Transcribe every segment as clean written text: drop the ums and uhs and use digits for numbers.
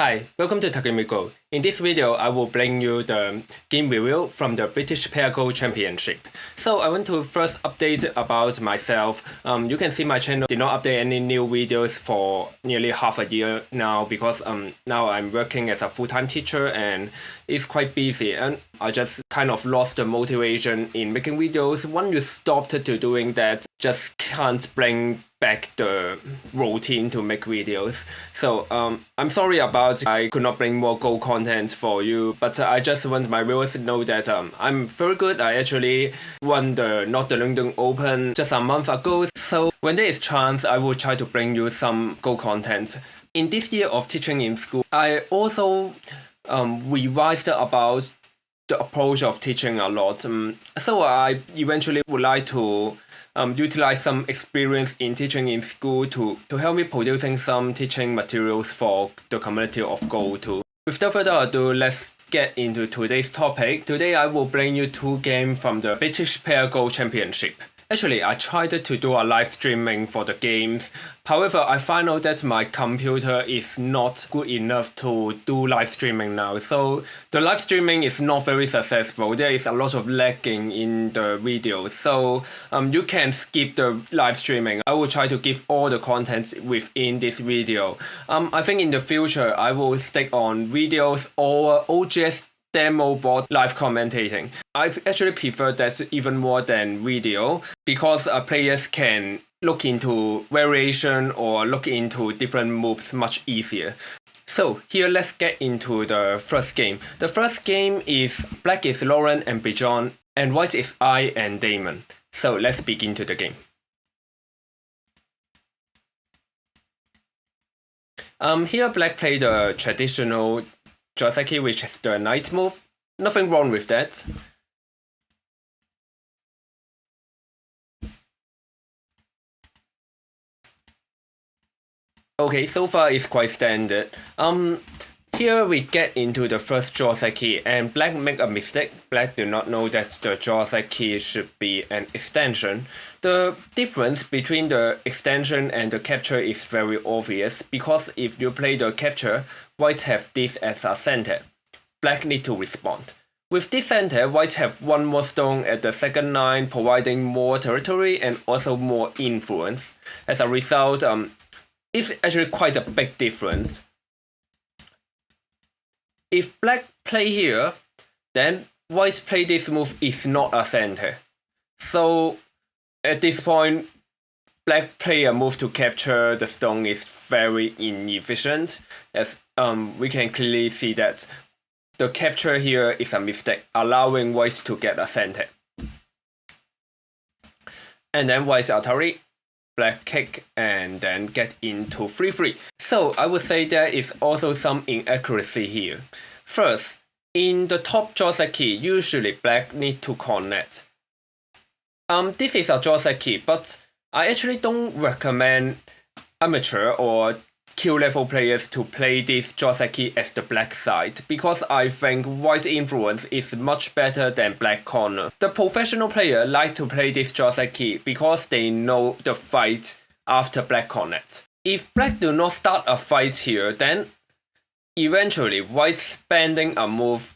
Hi, welcome to Takumi Go. In this video, I will bring you the game review from the British Pair Go Championship. So I want to first update about myself. You can see my channel did not update any new videos for nearly half a year now because now I'm working as a full-time teacher and it's quite busy, and I just kind of lost the motivation in making videos. When you stopped to doing that, just can't bring back the routine to make videos. So I'm sorry about I could not bring more Go content for you, but I just want my viewers to know that I'm very good. I actually won the North London Open just a month ago. So when there is chance, I will try to bring you some Go content. In this year of teaching in school, I also revised about the approach of teaching a lot. So I eventually would like to utilize some experience in teaching in school to help me producing some teaching materials for the community of Go too. Without further ado, let's get into today's topic. Today I will bring you two games from the British Pair Go Championship. Actually, I tried to do a live streaming for the games. However, I find out that my computer is not good enough to do live streaming now. So the live streaming is not very successful. There is a lot of lagging in the video. So you can skip the live streaming. I will try to give all the content within this video. I think in the future, I will stick on videos or OGS demo board live commentating. I actually prefer that even more than video because players can look into variation or look into different moves much easier. So here let's get into the first game. The first game is black is Lauren and Bijan and white is I and Damon. So let's begin to the game. Here black played the traditional Joseki, which is the knight move. Nothing wrong with that. Okay, so far it's quite standard. Here we get into the first Joseki and black make a mistake. Black do not know that the Joseki should be an extension. The difference between the extension and the capture is very obvious because if you play the capture, white have this as a center. Black need to respond. With this center, white have one more stone at the second line, providing more territory and also more influence. As a result, it's actually quite a big difference. If black play here, then white play this move is not a center. So at this point, black play a move to capture the stone is very inefficient, as we can clearly see that the capture here is a mistake, allowing white to get a center. And then white's Atari, black kick, and then get into 3-3. So I would say there is also some inaccuracy here. First, in the top Joseki, usually black need to connect. This is a Joseki, but I actually don't recommend amateur or Q level players to play this Joseki as the black side because I think white influence is much better than black corner. The professional player like to play this Joseki because they know the fight after black connect. If black do not start a fight here, then eventually white spending a move,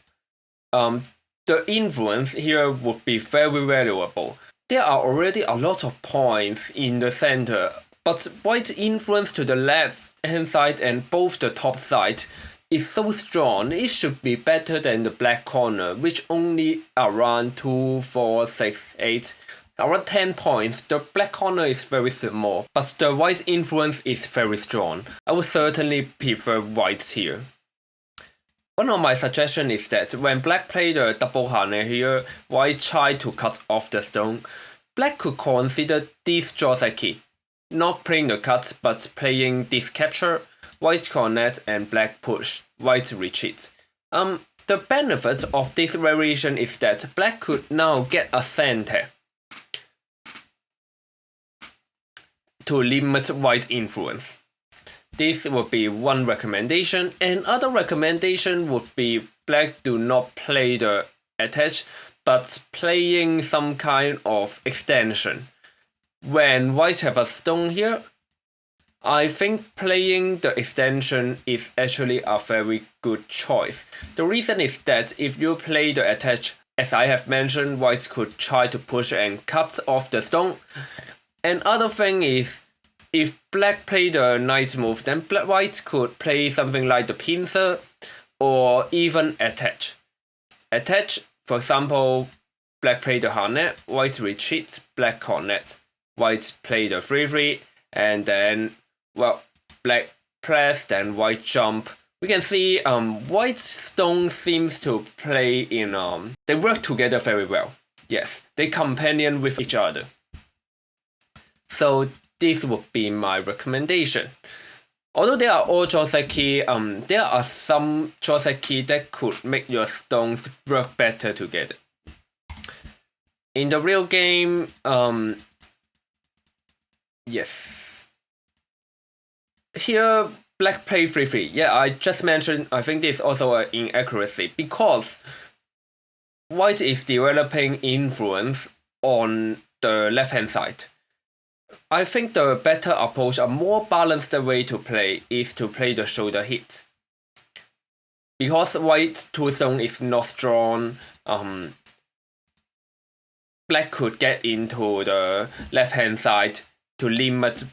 the influence here would be very valuable. There are already a lot of points in the center, but white influence to the left hand side and both the top side is so strong, it should be better than the black corner, which only around 2, 4, 6, 8, around 10 points. The black corner is very small, but the white influence is very strong. I would certainly prefer white here. One of my suggestions is that when black play the double hane here, white try to cut off the stone. Black could consider this Joseki, not playing the cut but playing this capture, white connect and black push, white retreat. The benefit of this variation is that black could now get a center to limit white influence. This would be one recommendation. Another recommendation would be black do not play the attach but playing some kind of extension. When white have a stone here, I think playing the extension is actually a very good choice. The reason is that if you play the attach, as I have mentioned, whites could try to push and cut off the stone. And other thing is, if black play the knight move, then whites could play something like the pincer or even attach. Attach, for example, black play the harnett, white retreat, black cornet, white play the 3-3, and then, well, black press, then white jump. We can see white stone seems to play in, they work together very well. Yes, they companion with each other. So this would be my recommendation. Although they are all Joseki, there are some Joseki that could make your stones work better together. In the real game, yes. Here, black play 3-3. Yeah, I just mentioned, I think this is also an inaccuracy because white is developing influence on the left-hand side. I think the better approach, a more balanced way to play, is to play the shoulder hit. Because white two-stone is not strong, black could get into the left-hand side to limit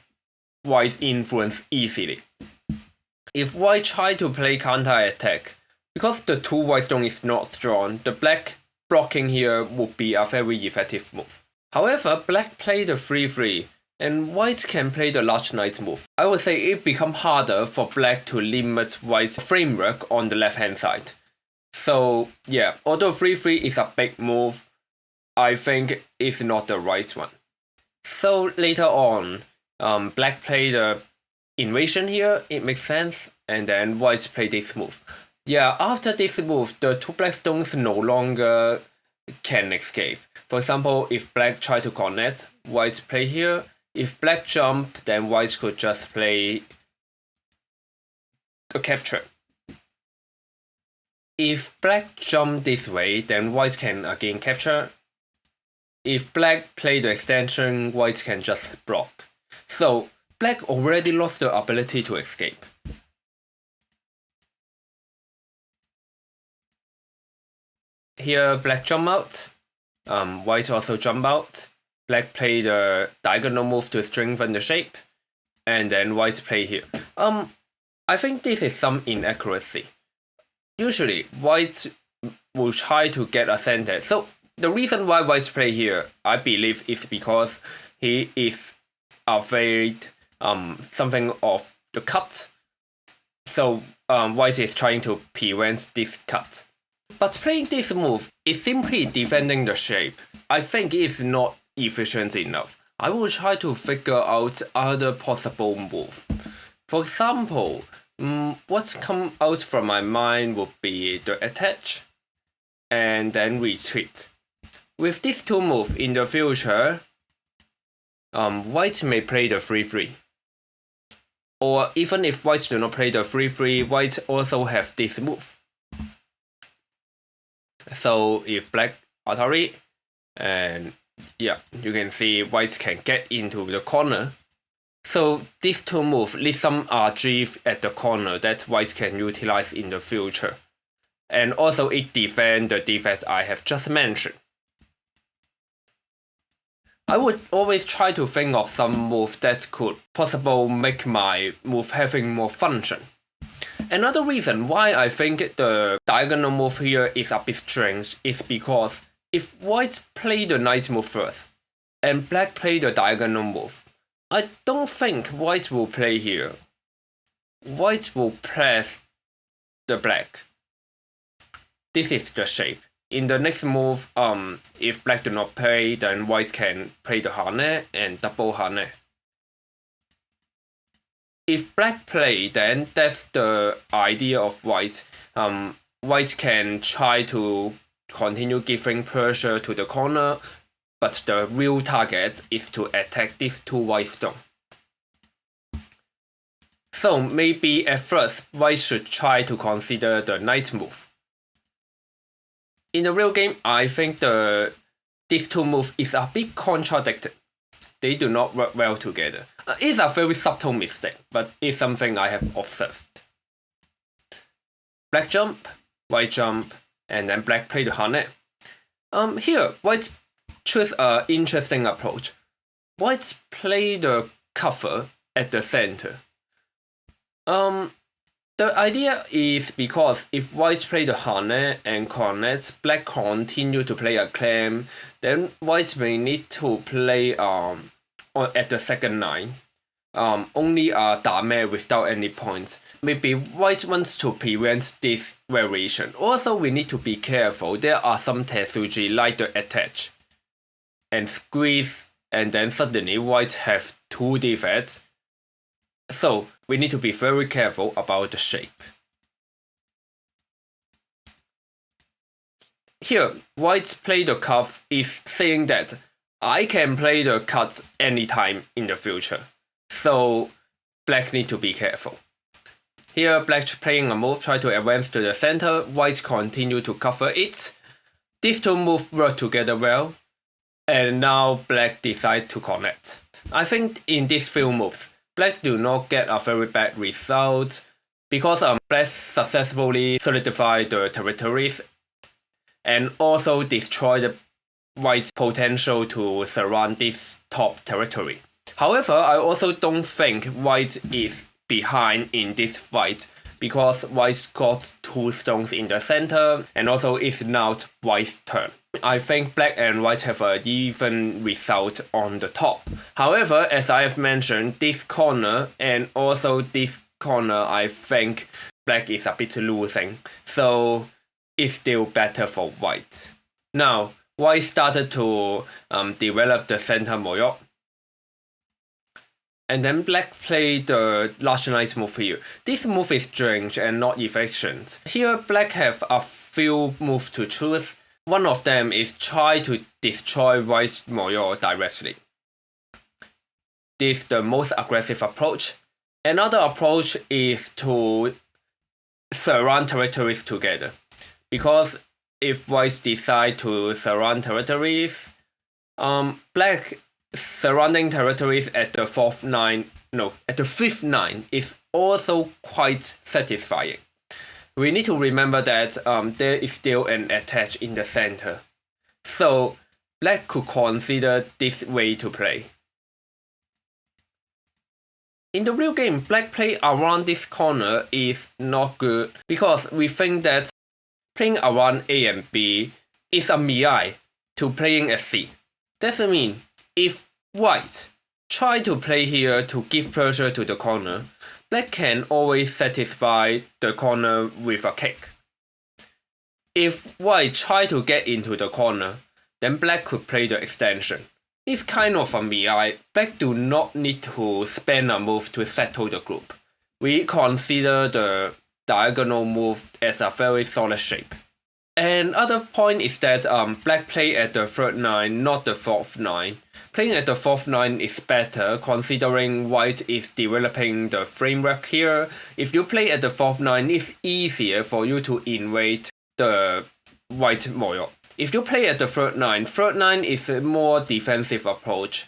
white's influence easily. If white try to play counter-attack, because the two white stone is not strong, the black blocking here would be a very effective move. However, black play the 3-3, and white can play the large knight move. I would say it becomes harder for black to limit white's framework on the left-hand side. So yeah, although 3-3 is a big move, I think it's not the right one. So later on, black play the invasion here, it makes sense, and then white play this move. Yeah, after this move, the two black stones no longer can escape. For example, if black try to connect, white play here. If black jump, then white could just play the capture. If black jump this way, then white can again capture. If black play the extension, white can just block. So black already lost the ability to escape. Here black jump out, white also jump out. Black play the diagonal move to strengthen the shape, and then white play here. I think this is some inaccuracy. Usually, white will try to get a center. So the reason why white play here, I believe, is because he is afraid something of the cut. So white is trying to prevent this cut. But playing this move is simply defending the shape. I think it is not efficient enough. I will try to figure out other possible moves. For example, what's come out from my mind would be the attach and then retreat. With these two moves in the future, white may play the 3-3. Or even if white do not play the 3-3, white also have this move. So if black Atari, and yeah, you can see white can get into the corner. So these two moves leave some RG at the corner that white can utilize in the future. And also it defends the defense I have just mentioned. I would always try to think of some move that could possibly make my move having more function. Another reason why I think the diagonal move here is a bit strange is because if white play the knight move first, and black play the diagonal move, I don't think white will play here. White will press the black. This is the shape. In the next move, if black do not play, then white can play the harnett and double harnett. If black play, then that's the idea of white. White can try to continue giving pressure to the corner, but the real target is to attack these two white stones. So maybe at first, white should try to consider the knight move. In the real game, I think these two moves is a bit contradicted. they do not work well together. It's a very subtle mistake, but it's something I have observed. Black jump, white jump, and then black play the harness. Here, white choose an interesting approach. White play the cover at the center. The idea is because if white play the harness and connect, black continue to play a clam, then white may need to play at the second line. Only a dame without any points. Maybe white wants to prevent this variation. Also, we need to be careful. There are some Tetsuji like the attach and squeeze, and then suddenly white have two defects. So we need to be very careful about the shape. Here, white play the cuff is saying that I can play the cut anytime in the future. So black need to be careful. Here, black playing a move, try to advance to the center, white continue to cover it. These two moves work together well, and now black decide to connect. I think in these few moves, black do not get a very bad result because black successfully solidify the territories and also destroy the white's potential to surround this top territory. However, I also don't think white is behind in this fight because white got two stones in the center and also it's not white's turn. I think black and white have an even result on the top. However, as I have mentioned, this corner and also this corner, I think black is a bit losing. So it's still better for white. Now, white started to develop the center moyo. And then black played the large knight move here. This move is strange and not efficient. Here, black have a few moves to choose. One of them is try to destroy white's moyo directly. This is the most aggressive approach. Another approach is to surround territories together. Because if white decide to surround territories, black surrounding territories at the fifth line is also quite satisfying. We need to remember that there is still an attach in the center. So black could consider this way to play. In the real game, black play around this corner is not good because we think that playing around A and B is a miai to playing at C. That means if white try to play here to give pressure to the corner, black can always satisfy the corner with a kick. If white try to get into the corner, then black could play the extension. It's kind of a miai. Black do not need to spend a move to settle the group. We consider the diagonal move as a very solid shape. Another point is that black play at the third line, not the fourth line. Playing at the fourth line is better considering white is developing the framework here. If you play at the fourth line, it's easier for you to invade the white moyo. If you play at the third line is a more defensive approach.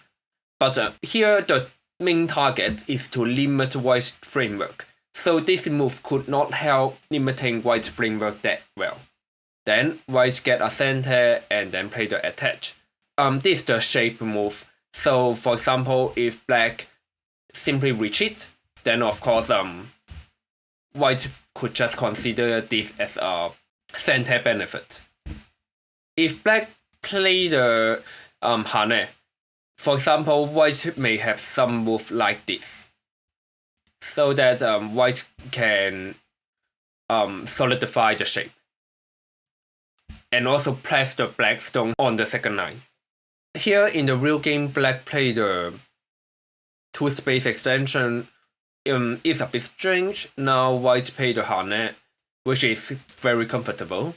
But here the main target is to limit white's framework. So this move could not help limiting white's framework that well. Then white get a center and then play the attach. This is the shape move. So for example, if black simply retreat, then of course white could just consider this as a center benefit. If black play the hane, for example, white may have some move like this, so that white can solidify the shape. And also press the black stone on the second line. Here in the real game, black play the two space extension. It's a bit strange. Now white play the hane, which is very comfortable.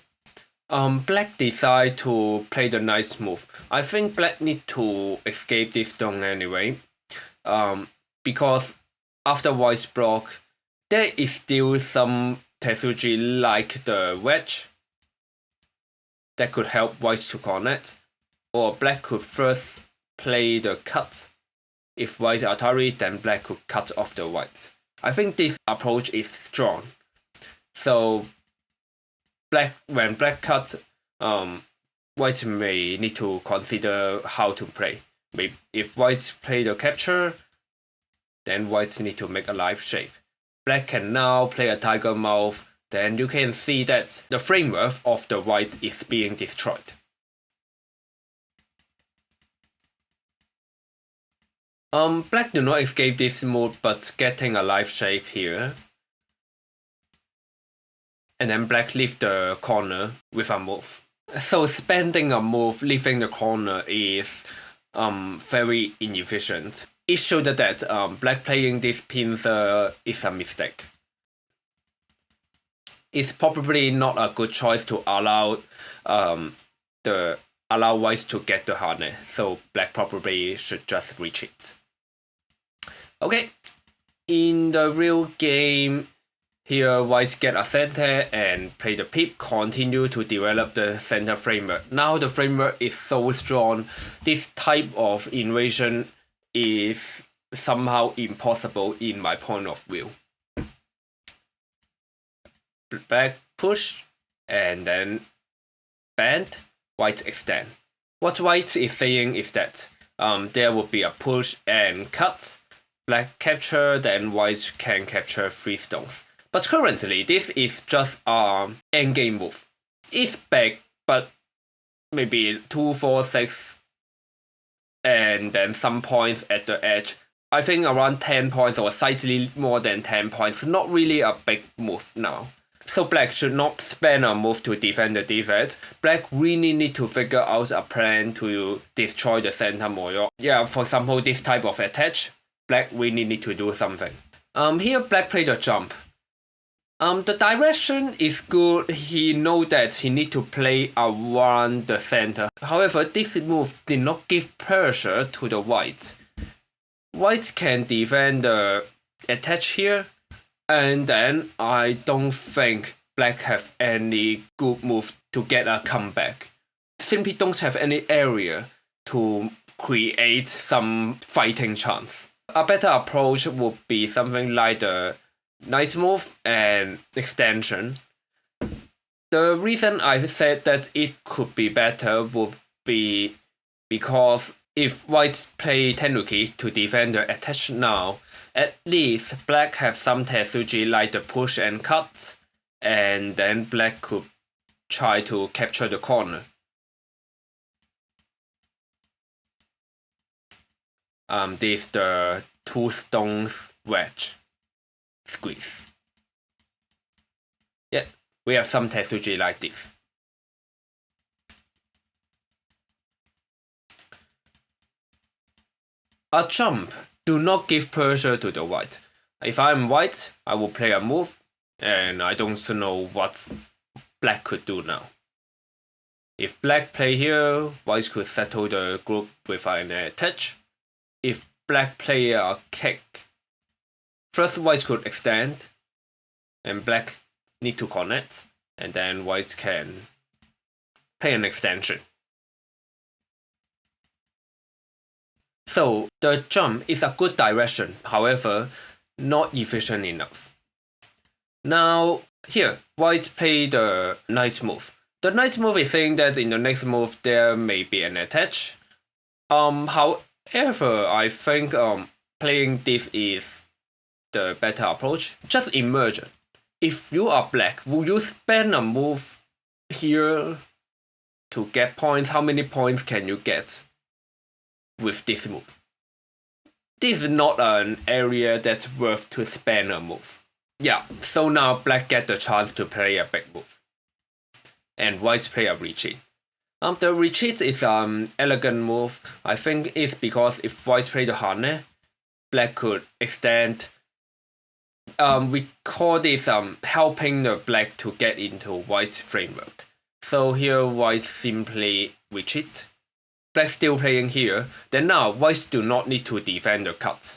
Black decide to play the nice move. I think black need to escape this stone anyway. Because after white's block, there is still some Tetsuji like the wedge that could help white to connect, or black could first play the cut If white Atari, then black could cut off the whites. I think this approach is strong. So when black cuts, whites may need to consider how to play. Maybe if whites play the capture, then whites need to make a live shape. Black can now play a tiger mouth. Then you can see that the framework of the whites is being destroyed. Black do not escape this move, but getting a live shape here. And then black leave the corner with a move. So spending a move leaving the corner is very inefficient. It showed that black playing this pincer is a mistake. It's probably not a good choice to allow whites to get the harness, so black probably should just retreat. Okay, in the real game, here whites get a center and play the pip, continue to develop the center framework. Now the framework is so strong, this type of invasion is somehow impossible in my point of view. Black push, and then bend, white extend. What white is saying is that there will be a push and cut, black capture, then white can capture 3 stones. But currently, this is just an endgame move. It's big, but maybe 2, 4, 6, and then some points at the edge. I think around 10 points or slightly more than 10 points. Not really a big move now. So black should not spend a move to defend the defense. Black really need to figure out a plan to destroy the center more. Yeah, for example, this type of attach, black really need to do something. Here black played a jump. The direction is good. He know that he need to play around the center. However, this move did not give pressure to the white. White can defend the attach here. And then I don't think black have any good move to get a comeback. Simply don't have any area to create some fighting chance. A better approach would be something like the knight move and extension. The reason I said that it could be better would be because if whites play Tenuki to defend the attach now, at least black have some Tetsuji like the push and cut, and then black could try to capture the corner. This is the 2 stones wedge squeeze. Yeah, we have some Tetsuji like this. A jump do not give pressure to the white. If I'm white, I will play a move, and I don't know what black could do now. If black play here, white could settle the group with an attach. If black play a kick, first white could extend, and black need to connect, and then white can play an extension. So the jump is a good direction, however, not efficient enough. Now here, white play the knight move. The knight move is saying that in the next move there may be an attach. However, I think playing this is the better approach. Just imagine, if you are black, will you spend a move here to get points? How many points can you get with this move? This is not an area that's worth to spend a move. Yeah, so now black get the chance to play a big move, and white play a retreat. The retreat is an elegant move. I think it's because if white play the Hane, black could extend. We call this helping the black to get into white framework. So here white simply retreats. Black still playing here, then now whites do not need to defend the cut.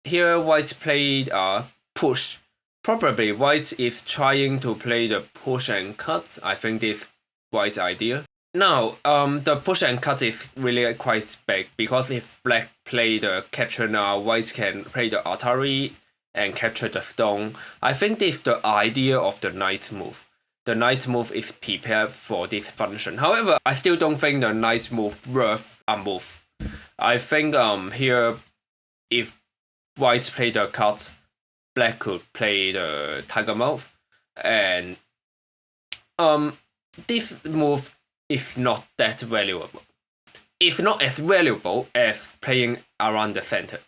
Here whites played a push. Probably white is trying to play the push and cut. I think this is white's idea. Now, the push and cut is really quite big because if black play the capture now, white can play the Atari and capture the stone. I think this is the idea of the knight move. The knight move is prepared for this function. However, I still don't think the knight move worth a move. I think here, if white play the cut, black could play the tiger move, and this move is not that valuable. It's not as valuable as playing around the center.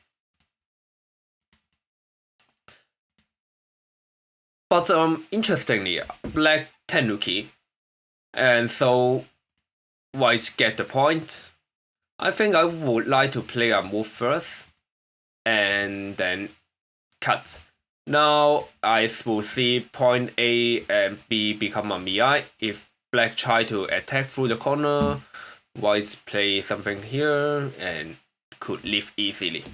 But interestingly, black tenuki, and so white get the point. I think I would like to play a move first, and then cut. Now I will see point A and B become a mi. If black try to attack through the corner, white play something here and could leave easily.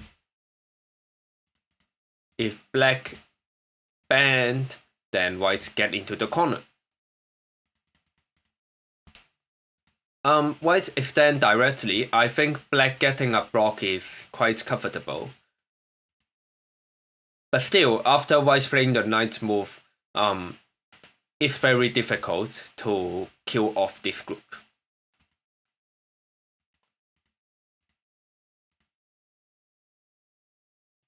If black banned, then white get into the corner. White extend directly. I think black getting a block is quite comfortable. But still, after white playing the knight move, it's very difficult to kill off this group.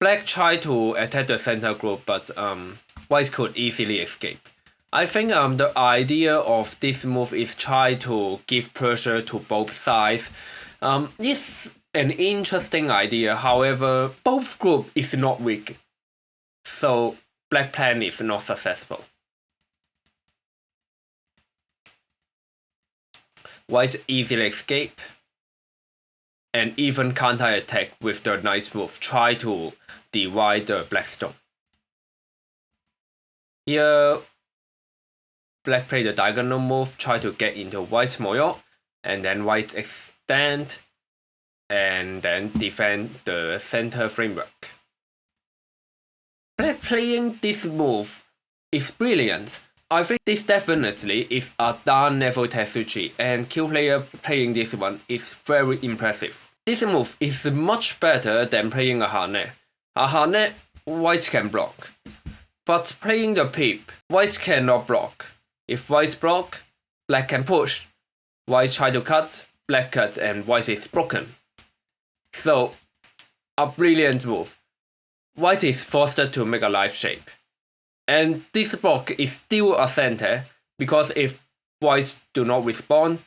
Black tried to attack the center group, but white could easily escape. I think the idea of this move is try to give pressure to both sides. It's an interesting idea, however, both group is not weak. So black plan is not successful. White easily escape and even counter-attack with the knight move, try to divide the black stone. Here, black play the diagonal move, try to get into white's moyo, and then white extend, and then defend the center framework. Black playing this move is brilliant. I think this definitely is a down level Tetsuchi, and Q player playing this one is very impressive. This move is much better than playing a Hane. A Hane, white can block. But playing the Peep, white cannot block. If white block, black can push. White try to cut, black cuts, and white is broken. So, a brilliant move. White is forced to make a life shape. And this block is still a center, because if whites do not respond,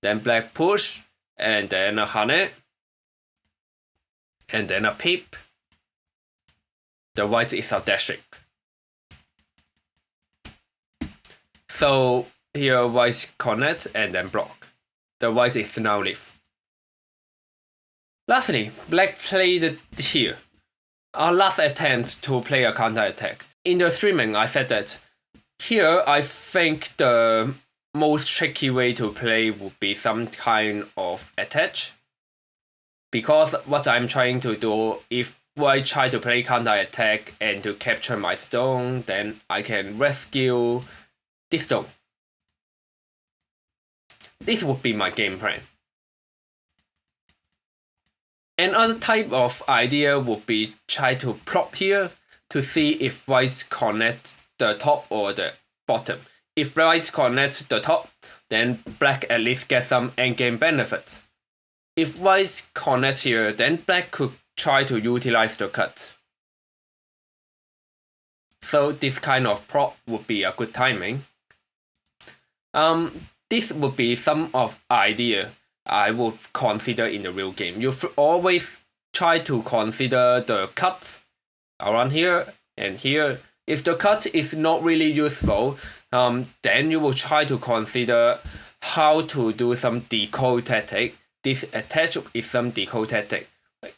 then black push, and then a Hane, and then a Peep. The white is a dash shape. So here white connect and then block. The white is now leaf. Lastly, black played here. Our last attempt to play a counter attack. In the streaming, I said that here I think the most tricky way to play would be some kind of attach. Because what I'm trying to do, if I try to play counter attack and to capture my stone, then I can rescue this stone. This would be my game plan. Another type of idea would be try to prop here to see if white connects the top or the bottom. If white connects the top, then black at least gets some endgame benefits. If white connects here, then black could try to utilize the cut. So this kind of prop would be a good timing. This would be some of idea I would consider in the real game. You always try to consider the cut around here and here. If the cut is not really useful, then you will try to consider how to do some decode tactic. This attach is some decode tactic.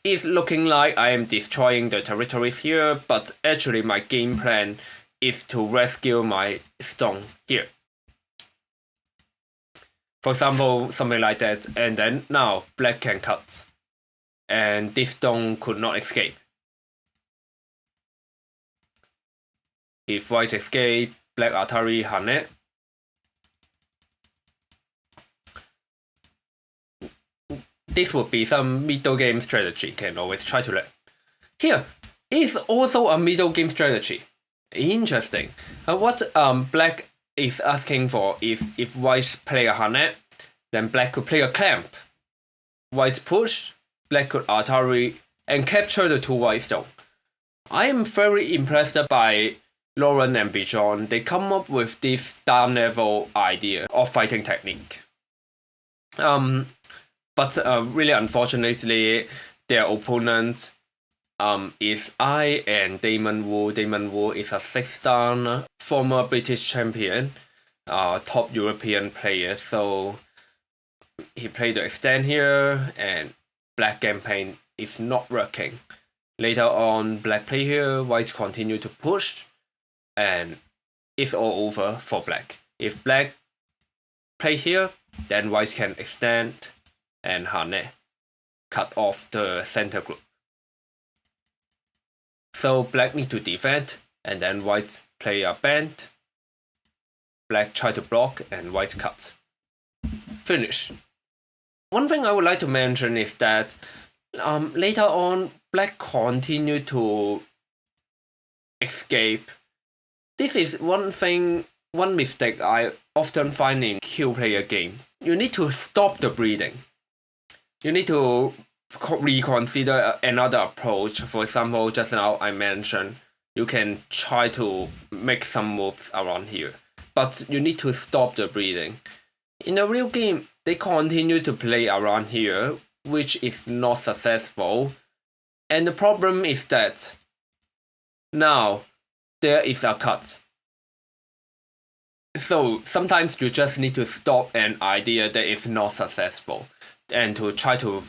It's looking like I am destroying the territories here, but actually my game plan is to rescue my stone here. For example, something like that, and then now black can cut. And this stone could not escape. If white escape, black Atari Hane. this would be some middle game strategy. Can always try to learn. Here is also a middle game strategy. Interesting. What black is asking for is if white play a harnett, then black could play a clamp. White push, black could Atari and capture the 2 white stone. I am very impressed by Lauren and Bijon. They come up with this down level idea of fighting technique. But really unfortunately, their opponent is I and Damon Wu. Damon Wu is a 6-dan former British champion, top European player. So he played the extend here, and black campaign is not working. Later on, black play here, white continue to push, and it's all over for black. If black play here, then white can extend and harnett, cut off the center group. So black need to defend, and then white play a bend. Black try to block, and white cut. Finish. One thing I would like to mention is that later on, black continue to escape. This is one mistake I often find in Q player game. You need to stop the breeding. You need to reconsider another approach. For example, just now I mentioned you can try to make some moves around here, but you need to stop the breeding. In the real game, they continue to play around here, which is not successful. And the problem is that now there is a cut. So sometimes you just need to stop an idea that is not successful and to try to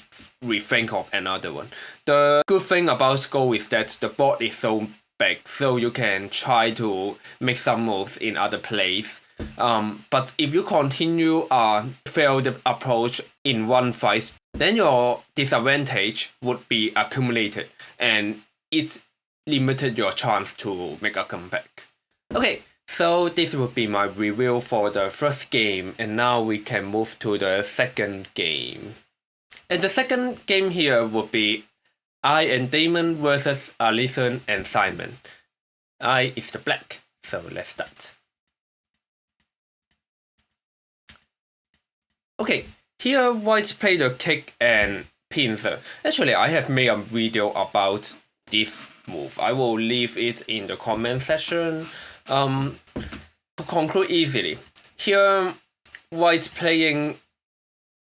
rethink of another one. The good thing about Go is that the board is so big, so you can try to make some moves in other places. But if you continue a failed approach in one fight, then your disadvantage would be accumulated, and it limited your chance to make a comeback. Okay, so this would be my review for the first game, and now we can move to the second game. And the second game here would be I and Damon versus Alison and Simon. I is the black, so let's start. Okay, here white play the kick and pincer. Actually, I have made a video about this move. I will leave it in the comment section. To conclude easily, here white playing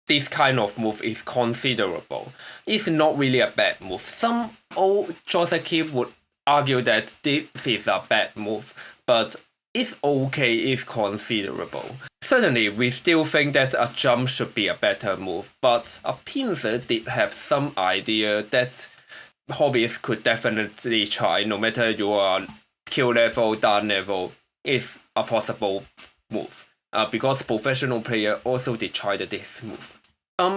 this kind of move is considerable. It's not really a bad move. Some old jockey would argue that this is a bad move, but it's okay, it's considerable. Certainly, we still think that a jump should be a better move, but a pincer did have some idea that hobbyists could definitely try, no matter you are Q level, down level, is a possible move. Because professional player also did try this move.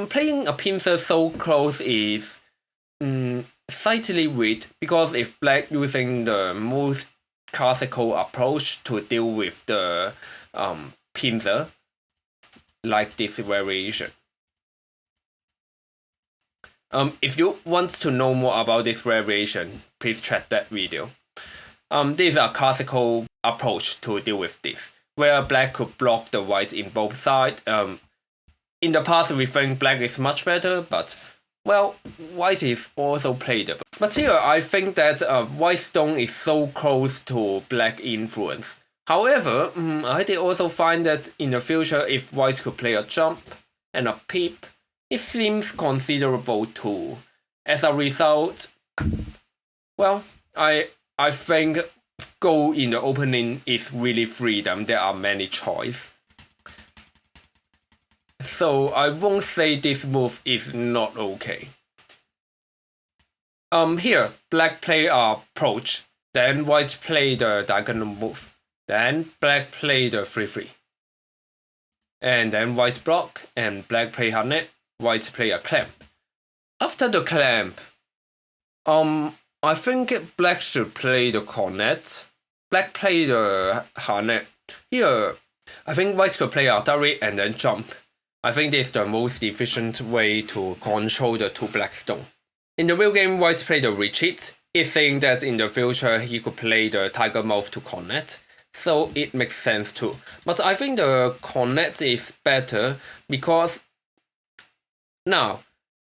Playing a pincer so close is slightly weird, because if black using the most classical approach to deal with the pincer, like this variation. If you want to know more about this variation, please check that video. This is a classical approach to deal with this, where black could block the white in both sides. In the past, we think black is much better, but well, white is also playable. But here, I think that white stone is so close to black influence. However, I did also find that in the future, if white could play a jump and a peep, it seems considerable too. As a result, well, I think go in the opening is really freedom. There are many choices. So I won't say this move is not okay. Here, black play approach, then white play the diagonal move, then black play the 3-3. And then white block, and black play harnett, white play a clamp. After the clamp, I think black should play the cornet. Black play the harnett. Here, I think white could play Atari and then jump. I think this is the most efficient way to control the 2 black stone. In the real game, white played the retreat. It's saying that in the future he could play the tiger move to connect, so it makes sense too. But I think the connect is better because now,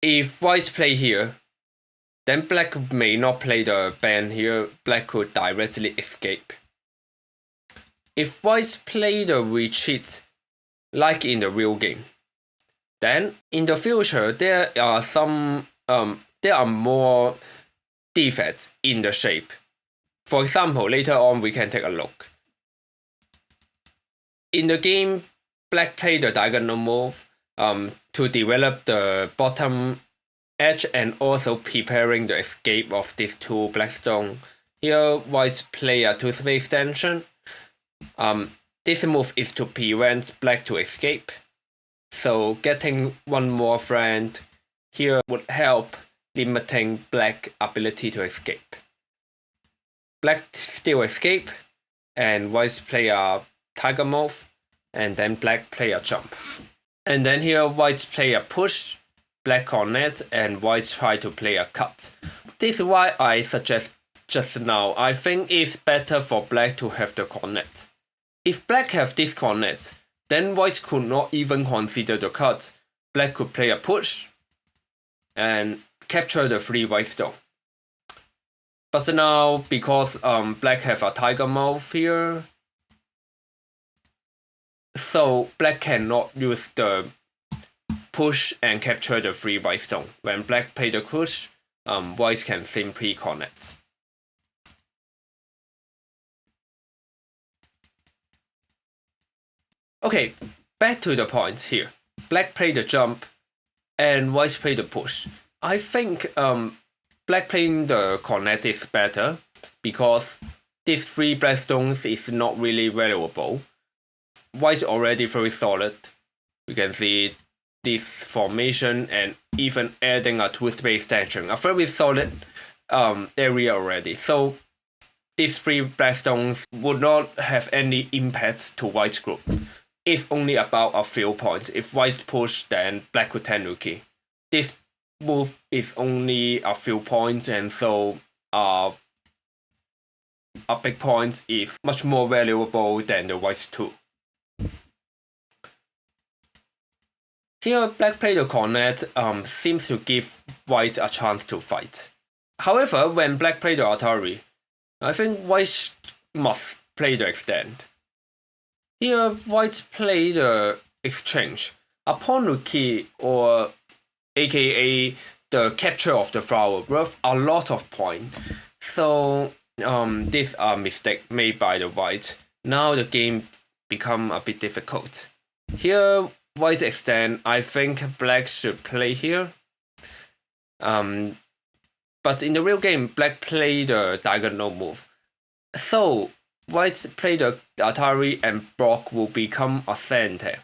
if white play here, then black may not play the band here, black could directly escape. If white play the retreat, like in the real game, then in the future there are more defects in the shape. For example, later on we can take a look. In the game, black played the diagonal move to develop the bottom edge and also preparing the escape of these 2 black stone. Here, white play a 2-space extension. This move is to prevent black to escape. So getting one more friend here would help limiting black ability to escape. Black still escape, and white play a tiger move, and then black play a jump. And then here white play a push, black connects, and white try to play a cut. This is why I suggest just now, I think it's better for black to have the connect. If black have this connect, then white could not even consider the cut. Black could play a push and capture the 3 white stone. But now, because black have a tiger move here, so black cannot use the push and capture the 3 white stone. When black play the push, white can simply connect. Okay, back to the point here. Black play the jump, and white play the push. I think black playing the connect is better because these 3 black stones is not really valuable. White already very solid. You can see this formation and even adding a 2-space extension, a very solid area already. So these 3 black stones would not have any impact to white group. It's only about a few points. If white push, then black could tenuki. This move is only a few points, and so a big point is much more valuable than the white's 2. Here, black play the connect seems to give white a chance to fight. However, when black play the Atari, I think white must play the extend. Here, white play the exchange. Upon the key, or aka the capture of the flower, worth a lot of points. So this is a mistake made by the white. Now the game become a bit difficult. Here, white extend. I think black should play here. But in the real game, black play the diagonal move. So white play the Atari and block will become a center.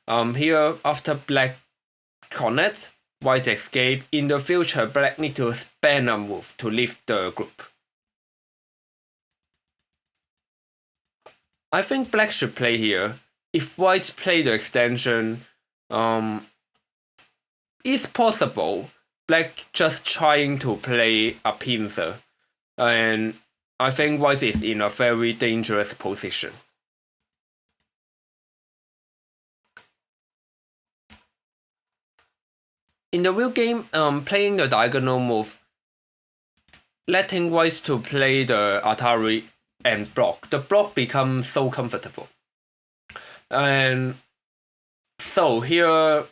Here, after black connect, white escape. In the future, black need to spend a move to leave the group. I think black should play here. If white play the extension, it's possible black just trying to play a pincer, and I think white is in a very dangerous position. In the real game, playing the diagonal move, letting white to play the Atari and block, the block becomes so comfortable. And so here,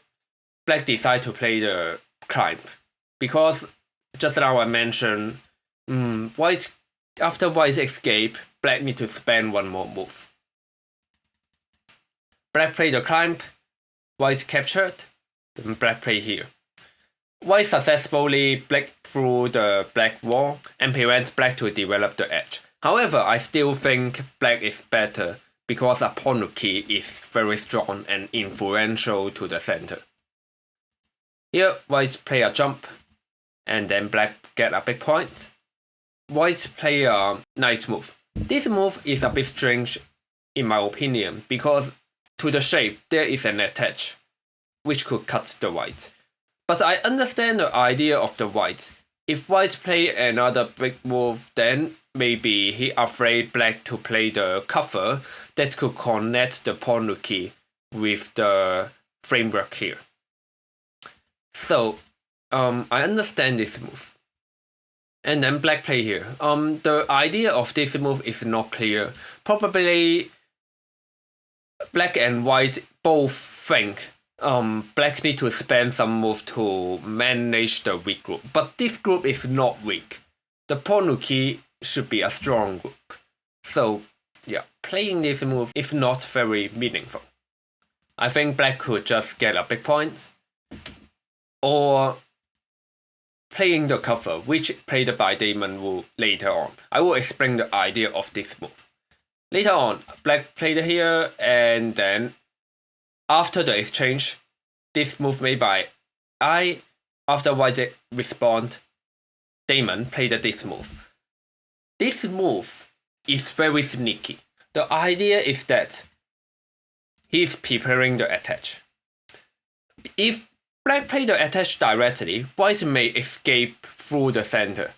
black decide to play the climb, because just now I mentioned, after white escape, black need to spend one more move. Black play the climb, white captured, then black play here. White successfully break through the black wall and prevents black to develop the edge. However, I still think black is better because a pawn key is very strong and influential to the center. Here, white play a jump, and then black get a big point. White play a knight move. This move is a bit strange in my opinion because to the shape there is an attach. which could cut the white. But I understand the idea of the white. If white play another big move, then maybe he afraid black to play the cover that could connect the pawn key with the framework here. So I understand this move. And then black play here. The idea of this move is not clear. Probably black and white both think black need to spend some move to manage the weak group. But this group is not weak. The pawn key should be a strong group. So yeah, playing this move is not very meaningful. I think black could just get a big point. Or playing the cover, which played by Damon Wu later on. I will explain the idea of this move. Later on, black played here, and then after the exchange, this move made by I, after white respond, Damon played this move. This move is very sneaky. The idea is that he is preparing the attach. If black played the attach directly, white may escape through the center.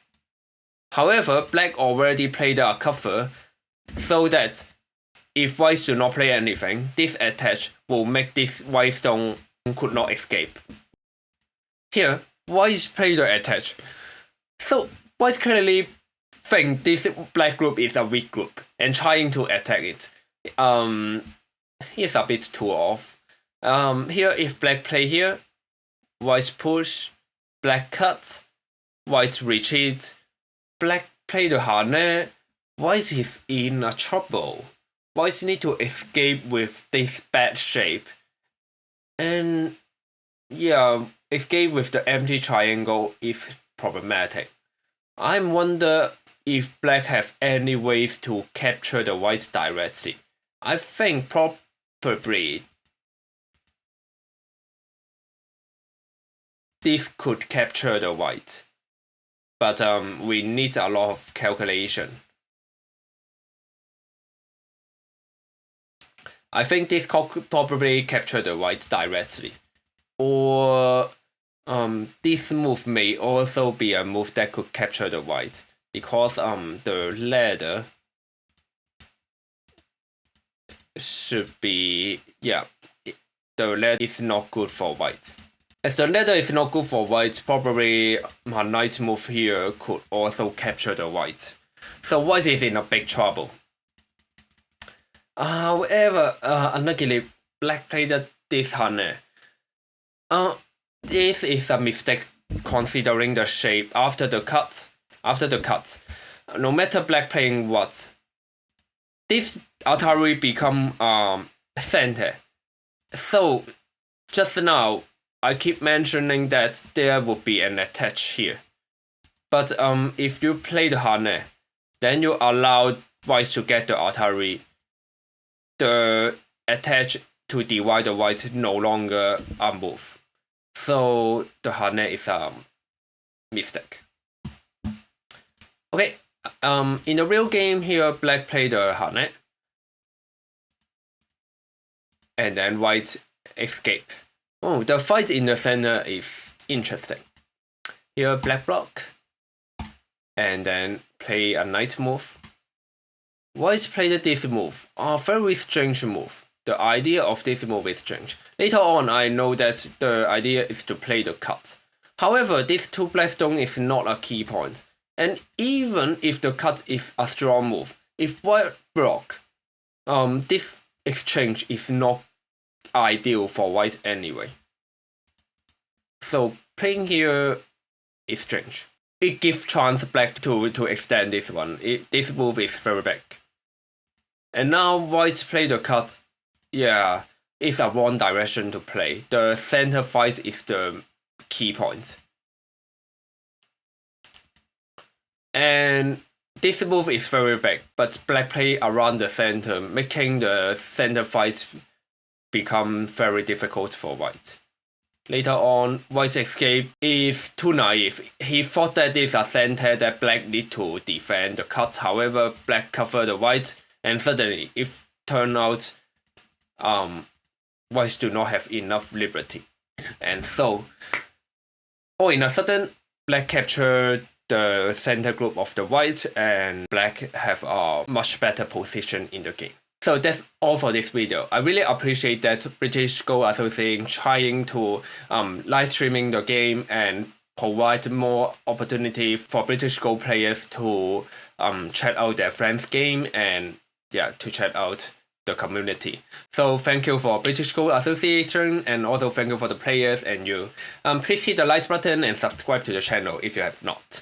However, black already played a cover, so that if white do not play anything, this attach will make this white stone could not escape. Here, white played the attach. So white clearly think this black group is a weak group and trying to attack it. He's a bit too off. Here, if black play here, white push, black cut, white retreat, black play the harness, white is in a trouble. White need to escape with this bad shape. And yeah, escape with the empty triangle is problematic. I wonder if black have any ways to capture the white directly. I think probably this could capture the white, but we need a lot of calculation. I think this could probably capture the white directly, or this move may also be a move that could capture the white, because the ladder should be, yeah, the ladder is not good for white. As the ladder is not good for white, probably a knight move here could also capture the white. So white is in a big trouble. However, unluckily, black played this harness. This is a mistake considering the shape after the cut. No matter black playing what, this Atari become center. So just now, I keep mentioning that there would be an attach here. But if you play the harness, then you allow white to get the Atari. The attach to divide the white no longer a move. So the harness is a mistake. Okay, in the real game here, black played the harness. And then white escape. Oh, the fight in the center is interesting. Here, black block. And then play a knight move. White played this move. A very strange move. The idea of this move is strange. Later on, I know that the idea is to play the cut. However, this two black stone is not a key point. And even if the cut is a strong move, if white block, this exchange is not ideal for white anyway. So playing here is strange. It gives chance black to extend this one. This move is very big. And now white play the cut. Yeah, it's a wrong direction to play. The center fight is the key point. And this move is very big, but black play around the center, making the center fight become very difficult for white. Later on, white's escape is too naive. He thought that this is a center that black need to defend the cut. However, black covered the white, and suddenly it turned out whites do not have enough liberty. And so, all in a sudden, black captured the center group of the white, and black have a much better position in the game. So that's all for this video. I really appreciate that British Go Association trying to live streaming the game and provide more opportunity for British Go players to check out their friends' game and to check out the community. So thank you for British Go Association, and also thank you for the players and you. Please hit the like button and subscribe to the channel if you have not.